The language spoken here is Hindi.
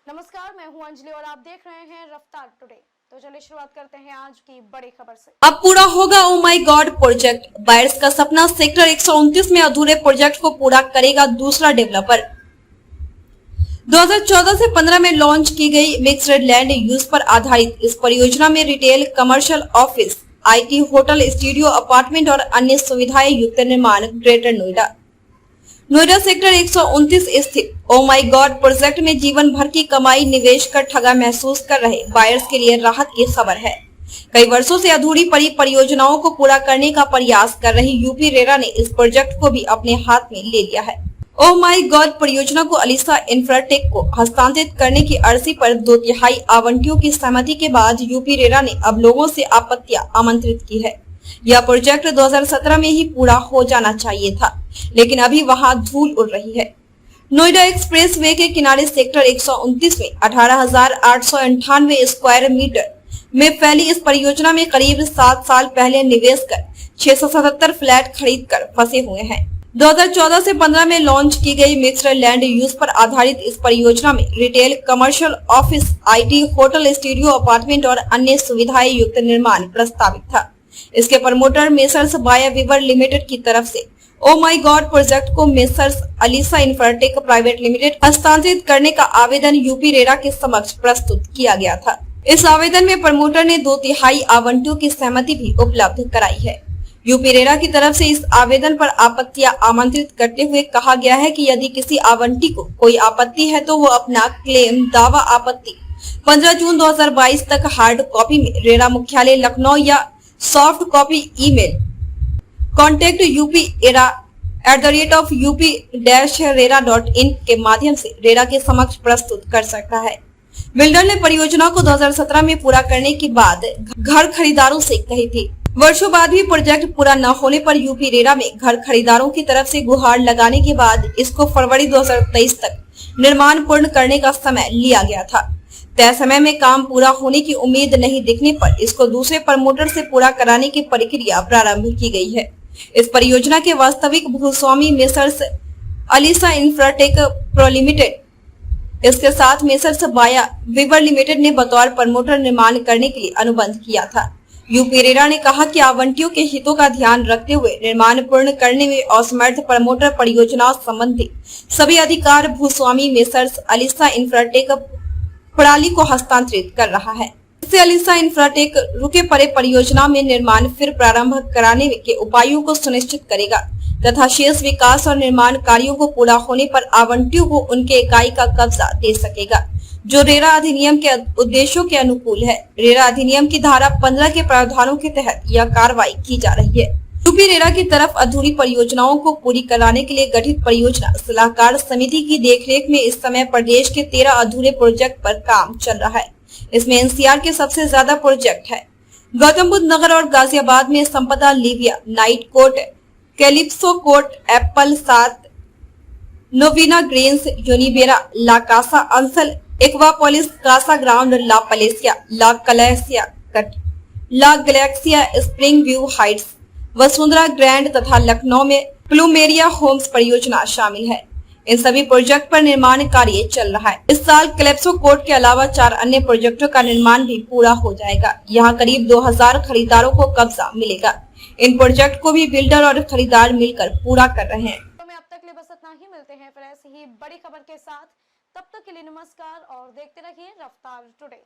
नमस्कार, मैं हूं अंजलि और आप देख रहे हैं रफ्तार टुडे। तो चलिए शुरुआत करते हैं आज की बड़ी खबर से। अब पूरा होगा ओ माई गॉड प्रोजेक्ट। बायर्स का सपना सेक्टर 129 में अधूरे प्रोजेक्ट को पूरा करेगा दूसरा डेवलपर। 2014 से 15 में लॉन्च की गई मिक्स्ड लैंड यूज पर आधारित इस परियोजना में retail, commercial, office, IT, hotel, studio, apartment और अन्य सुविधाएं युक्त निर्माण ग्रेटर नोएडा सेक्टर 129 स्थित ओ माई गॉड प्रोजेक्ट में जीवन भर की कमाई निवेश कर ठगा महसूस कर रहे बायर्स के लिए राहत की खबर है। कई वर्षों से अधूरी पड़ी परियोजनाओं को पूरा करने का प्रयास कर रही यूपी रेरा ने इस प्रोजेक्ट को भी अपने हाथ में ले लिया है। ओ माई गॉड परियोजना को अलीसा इंफ्राटेक को हस्तांतरित करने की अर्जी पर 2/3 आवंटियों की सहमति के बाद यूपी रेरा ने अब लोगों से आपत्तियां आमंत्रित की है। यह प्रोजेक्ट 2017 में ही पूरा हो जाना चाहिए था, लेकिन अभी वहां धूल उड़ रही है। नोएडा एक्सप्रेस वे के किनारे सेक्टर 129 में 18,898 स्क्वायर मीटर में फैली इस परियोजना में करीब 7 साल पहले निवेश कर 677 फ्लैट खरीद कर फंसे हुए हैं। 2014 से 15 में लॉन्च की गई मिक्स्ड लैंड यूज पर आधारित इस परियोजना में retail, commercial, office, IT, hotel, studio, apartment और अन्य सुविधाएं युक्त निर्माण प्रस्तावित था। इसके प्रमोटर मेसर्स बाया विवर लिमिटेड की तरफ से ओ माई गॉड प्रोजेक्ट को messrs Alyssa infratech private limited हस्तांतरित करने का आवेदन यूपी रेरा के समक्ष प्रस्तुत किया गया था। इस आवेदन में प्रमोटर ने 2/3 आवंटियों की सहमति भी उपलब्ध कराई है। यूपी रेरा की तरफ से इस आवेदन पर आपत्तियां आमंत्रित करते हुए कहा गया है कि यदि किसी आवंटी को कोई आपत्ति है तो वो अपना क्लेम, दावा, आपत्ति 15 जून 2022 तक हार्ड कॉपी में रेरा मुख्यालय लखनऊ या soft copy email contact upera@up-rera.in के माध्यम से रेरा के समक्ष प्रस्तुत कर सकता है। बिल्डर ने परियोजना को 2017 में पूरा करने की बात घर खरीदारों से कही थी। वर्षों बाद भी प्रोजेक्ट पूरा न होने पर यूपी रेरा में घर खरीदारों की तरफ से गुहार लगाने के बाद इसको फरवरी 2023 तक निर्माण पूर्ण करने का समय लिया गया था। तय समय में काम पूरा होने की उम्मीद नहीं दिखने पर इसको दूसरे प्रमोटर से पूरा कराने की प्रक्रिया प्रारंभ की गई है। इस परियोजना के वास्तविक भूस्वामी Messrs Alyssa Infratech pro limited, इसके साथ मेसर्स बाया विवर लिमिटेड ने बतौर प्रमोटर निर्माण करने के लिए अनुबंध किया था। यूपी रेरा ने कहा कि आवंटियों के हितों का ध्यान रखते हुए निर्माण पूर्ण करने में असमर्थ प्रमोटर परियोजना संबंधी सभी अधिकार भूस्वामी मेसर्स अलीसा इंफ्राटेक प्रणाली को हस्तांतरित कर रहा है। इससे अलीसा इंफ्राटेक रुके पड़े परियोजना में निर्माण फिर प्रारंभ कराने के उपायों को सुनिश्चित करेगा तथा शेष विकास और निर्माण कार्यों को पूरा होने पर आवंटियों को उनके इकाई का कब्जा दे सकेगा, जो रेरा अधिनियम के उद्देश्यों के अनुकूल है। रेरा अधिनियम की धारा 15 के प्रावधानों के तहत यह कार्रवाई की जा रही है। यूपी रेरा की तरफ अधूरी परियोजनाओं को पूरी कराने के लिए गठित परियोजना सलाहकार समिति की देखरेख में इस समय प्रदेश के 13 अधूरे प्रोजेक्ट पर काम चल रहा है। इसमें एनसीआर के सबसे ज्यादा प्रोजेक्ट है। गौतम बुद्ध नगर और गाजियाबाद में संपदा Livia, Knight Court, Calypso Court, Apple 7, Novina Greens, Univera, La Casa Ansal, Aquapolis, Casa Ground, La Palacia, La Calesia Cut, La Galaxia, Spring View Heights, Vasundhara Grand तथा लखनऊ में प्लूमेरिया होम्स परियोजना शामिल है। इन सभी प्रोजेक्ट पर निर्माण कार्य चल रहा है। इस साल कैलिप्सो कोर्ट के अलावा 4 अन्य प्रोजेक्टों का निर्माण भी पूरा हो जाएगा। यहाँ करीब 2000 खरीदारों को कब्जा मिलेगा। इन प्रोजेक्ट को भी बिल्डर और खरीदार मिलकर पूरा कर रहे हैं। तो अब तक के लिए बस इतना ही। मिलते हैं फिर ऐसी ही बड़ी खबर के साथ। तब तक के लिए नमस्कार और देखते रहिए रफ्तार टुडे।